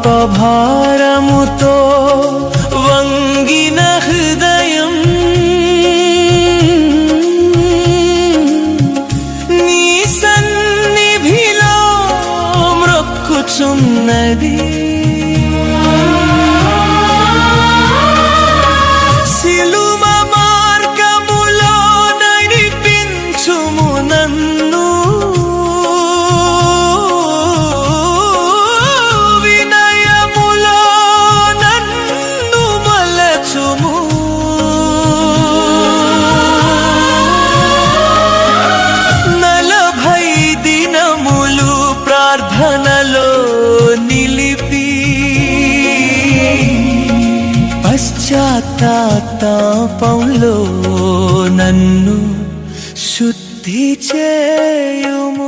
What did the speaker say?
పాపభారముతో వంగిన హృదయం నీ సన్నిధిలో మ్రొక్కుచున్నది. ప్రార్థనలో నిలిపి పశ్చాత్తాపంలో నన్ను శుద్ధి చేయుము.